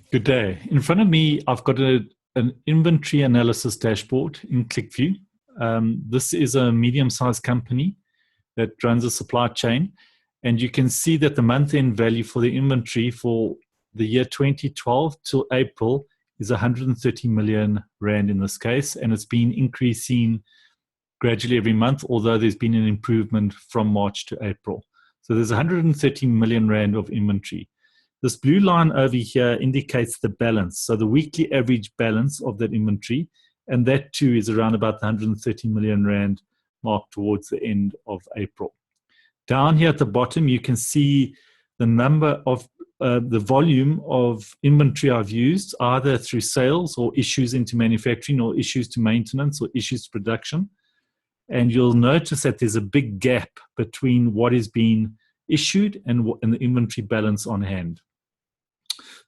Good day. In front of me, I've got an inventory analysis dashboard in QlikView. This is a medium-sized company that runs a supply chain. And you can see that the month-end value for the inventory for the year 2012 till April is 130 million Rand in this case. And it's been increasing gradually every month, although there's been an improvement from March to April. So there's 130 million Rand of inventory. This blue line over here indicates the balance, so the weekly average balance of that inventory, and that too is around about the 130 million Rand mark towards the end of April. Down here at the bottom, you can see the number of the volume of inventory I've used, either through sales or issues into manufacturing or issues to maintenance or issues to production. And you'll notice that there's a big gap between what is being issued and the inventory balance on hand.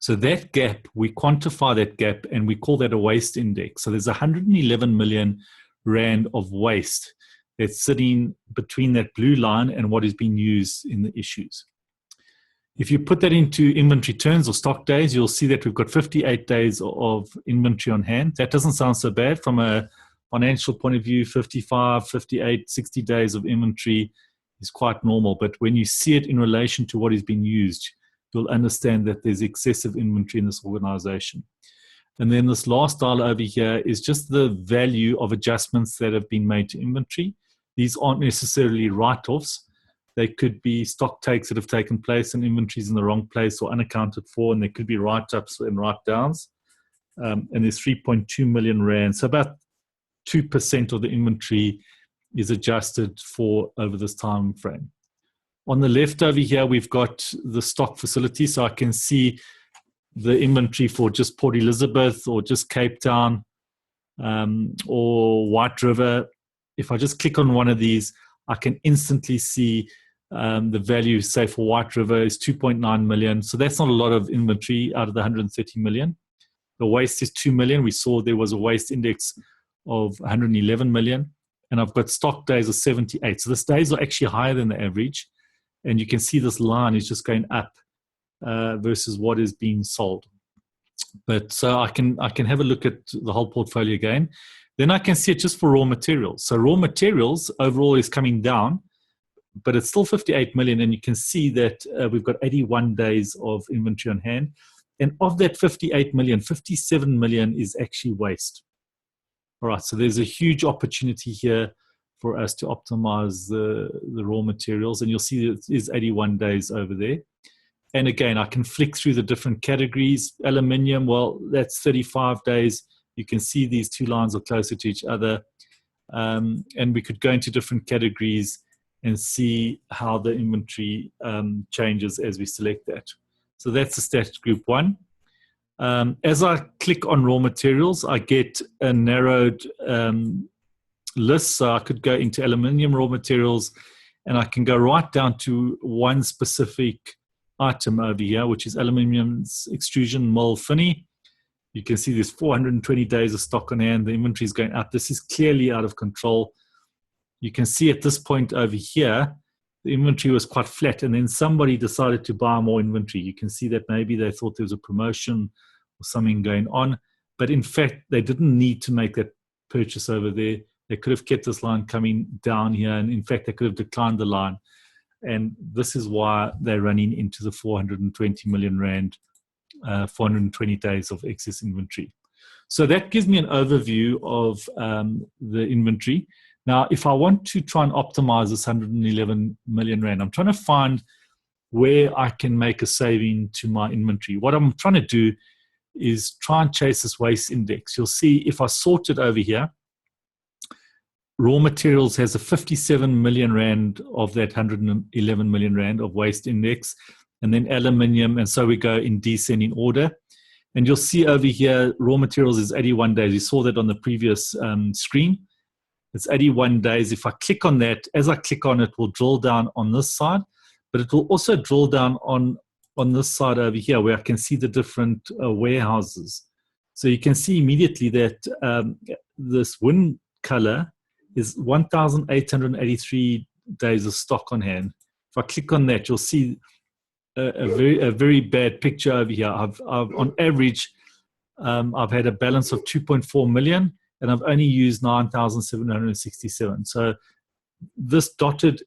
So that gap, we quantify that gap and we call that a waste index. So there's 111 million Rand of waste that's sitting between that blue line and what is being used in the issues. If you put that into inventory turns or stock days, you'll see that we've got 58 days of inventory on hand. That doesn't sound so bad from a financial point of view. 55, 58, 60 days of inventory is quite normal. But when you see it in relation to what is being used, you'll understand that there's excessive inventory in this organization. And then this last dial over here is just the value of adjustments that have been made to inventory. These aren't necessarily write-offs. They could be stock takes that have taken place and inventories in the wrong place or unaccounted for, and there could be write-ups and write-downs. And there's 3.2 million Rand. So about 2% of the inventory is adjusted for over this time frame. On the left over here, we've got the stock facility. So I can see the inventory for just Port Elizabeth or just Cape Town or White River. If I just click on one of these, I can instantly see the value, say for White River is 2.9 million. So that's not a lot of inventory out of the 130 million. The waste is 2 million. We saw there was a waste index of 111 million. And I've got stock days of 78. So the days are actually higher than the average. And you can see this line is just going up versus what is being sold. But so I can have a look at the whole portfolio again. Then I can see it just for raw materials. So raw materials overall is coming down, but it's still 58 million. And you can see that we've got 81 days of inventory on hand. And of that 58 million, 57 million is actually waste. All right, so there's a huge opportunity here for us to optimize the raw materials. And you'll see it is 81 days over there. And again, I can flick through the different categories. Aluminium, well, that's 35 days. You can see these two lines are closer to each other. And we could go into different categories and see how the inventory changes as we select that. So that's the stats group one. As I click on raw materials, I get a narrowed list. So I could go into aluminium raw materials and I can go right down to one specific item over here, which is aluminium extrusion mill fini. You can see there's 420 days of stock on hand. The inventory is going up. This is clearly out of control. You can see at this point over here, the inventory was quite flat, and then somebody decided to buy more inventory. You can see that maybe they thought there was a promotion or something going on, but in fact, they didn't need to make that purchase over there. They could have kept this line coming down here, and in fact, they could have declined the line. And this is why they're running into the 420 million Rand, 420 days of excess inventory. So that gives me an overview of the inventory. Now, if I want to try and optimize this 111 million Rand, I'm trying to find where I can make a saving to my inventory. What I'm trying to do is try and chase this waste index. You'll see if I sort it over here, raw materials has a 57 million Rand of that 111 million Rand of waste index, and then aluminium, and so we go in descending order. And you'll see over here, raw materials is 81 days. You saw that on the previous screen. It's 81 days. If I click on that, as I click on it, will drill down on this side, but it will also drill down on this side over here where I can see the different warehouses. So you can see immediately that this wind color is 1,883 days of stock on hand. If I click on that, you'll see a very bad picture over here. I've on average, I've had a balance of 2.4 million, and I've only used 9,767. So this dotted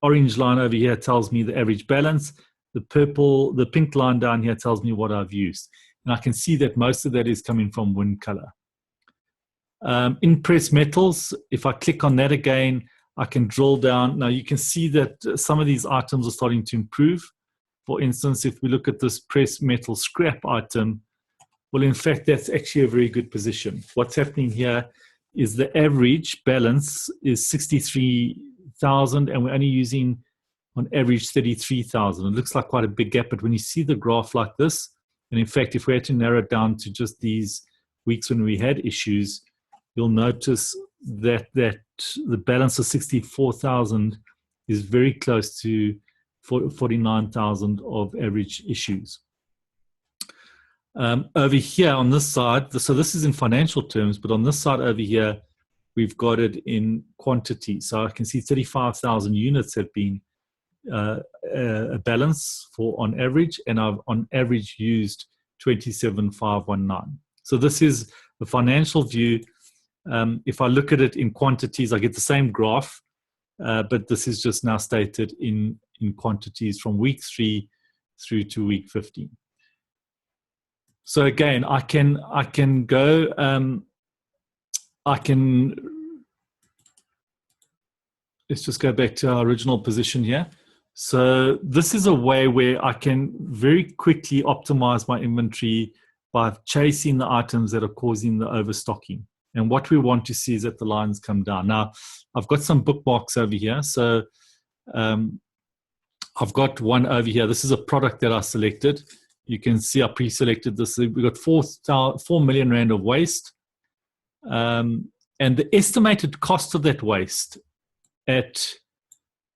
orange line over here tells me the average balance. The pink line down here tells me what I've used. And I can see that most of that is coming from wind color. In press metals, if I click on that again, I can drill down. Now you can see that some of these items are starting to improve. For instance, if we look at this press metal scrap item, well, in fact, that's actually a very good position. What's happening here is the average balance is 63,000, and we're only using on average 33,000. It looks like quite a big gap, but when you see the graph like this, and in fact, if we had to narrow it down to just these weeks when we had issues, you'll notice that the balance of 64,000 is very close to 49,000 of average issues. Over here on this side, so this is in financial terms, but on this side over here, we've got it in quantity. So I can see 35,000 units have been a balance for on average, and I've on average used 27,519. So this is the financial view. If I look at it in quantities, I get the same graph, but this is just now stated in quantities from week 3 through to week 15. So again, I can go, let's just go back to our original position here. So this is a way where I can very quickly optimize my inventory by chasing the items that are causing the overstocking. And what we want to see is that the lines come down. Now, I've got some bookmarks over here. So I've got one over here. This is a product that I selected. You can see I pre-selected this. We've got 4 million Rand of waste. And the estimated cost of that waste at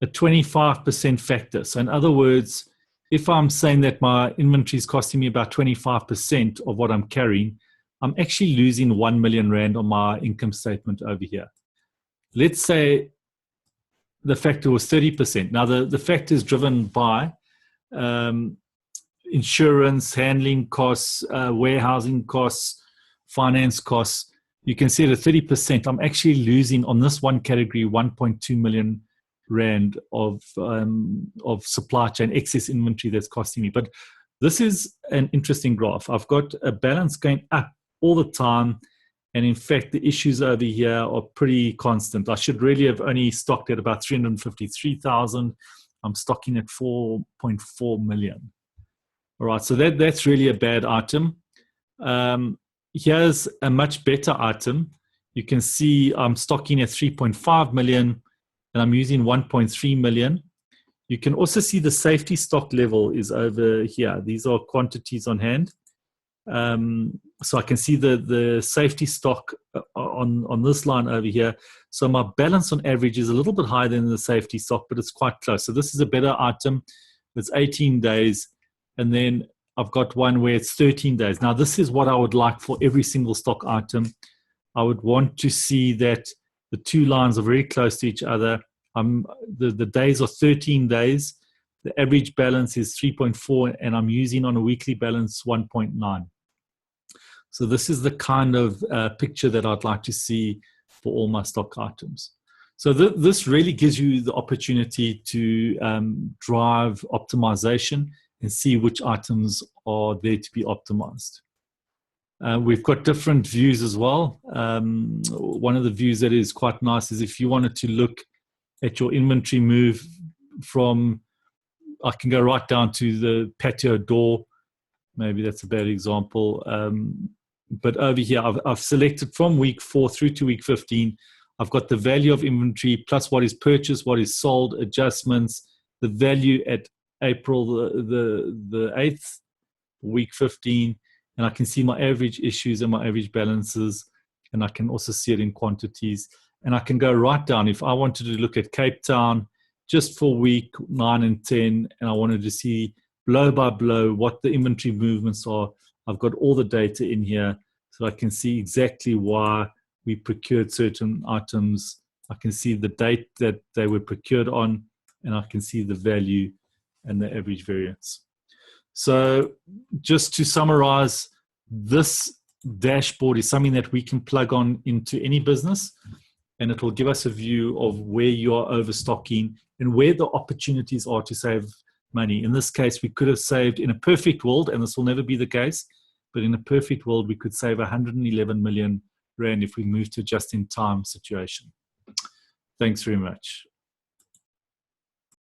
a 25% factor. So in other words, if I'm saying that my inventory is costing me about 25% of what I'm carrying, I'm actually losing 1 million Rand on my income statement over here. Let's say the factor was 30%. Now the factor is driven by insurance, handling costs, warehousing costs, finance costs. You can see at 30%, I'm actually losing on this one category 1.2 million Rand of supply chain excess inventory that's costing me. But this is an interesting graph. I've got a balance going up all the time, and in fact, the issues over here are pretty constant. I should really have only stocked at about 353,000. I'm stocking at 4.4 million. All right, so that's really a bad item. Here's a much better item. You can see I'm stocking at 3.5 million, and I'm using 1.3 million. You can also see the safety stock level is over here. These are quantities on hand. So I can see the safety stock on this line over here. So my balance on average is a little bit higher than the safety stock, but it's quite close. So this is a better item. It's 18 days. And then I've got one where it's 13 days. Now, this is what I would like for every single stock item. I would want to see that the two lines are very close to each other. The days are 13 days. The average balance is 3.4, and I'm using on a weekly balance 1.9. So this is the kind of picture that I'd like to see for all my stock items. So this really gives you the opportunity to drive optimization and see which items are there to be optimized. We've got different views as well. One of the views that is quite nice is if you wanted to look at your inventory move from, I can go right down to the patio door. Maybe that's a bad example. But over here, I've selected from week 4 through to week 15. I've got the value of inventory plus what is purchased, what is sold, adjustments, the value at April the 8th, week 15, and I can see my average issues and my average balances, and I can also see it in quantities. And I can go right down. If I wanted to look at Cape Town just for week 9 and 10, and I wanted to see blow by blow what the inventory movements are, I've got all the data in here, so I can see exactly why we procured certain items. I can see the date that they were procured on, and I can see the value and the average variance. So just to summarize, this dashboard is something that we can plug on into any business, and it will give us a view of where you are overstocking and where the opportunities are to save money. In this case, we could have saved, in a perfect world, and this will never be the case, but in a perfect world, we could save 111 million Rand if we move to a just-in-time situation. Thanks very much.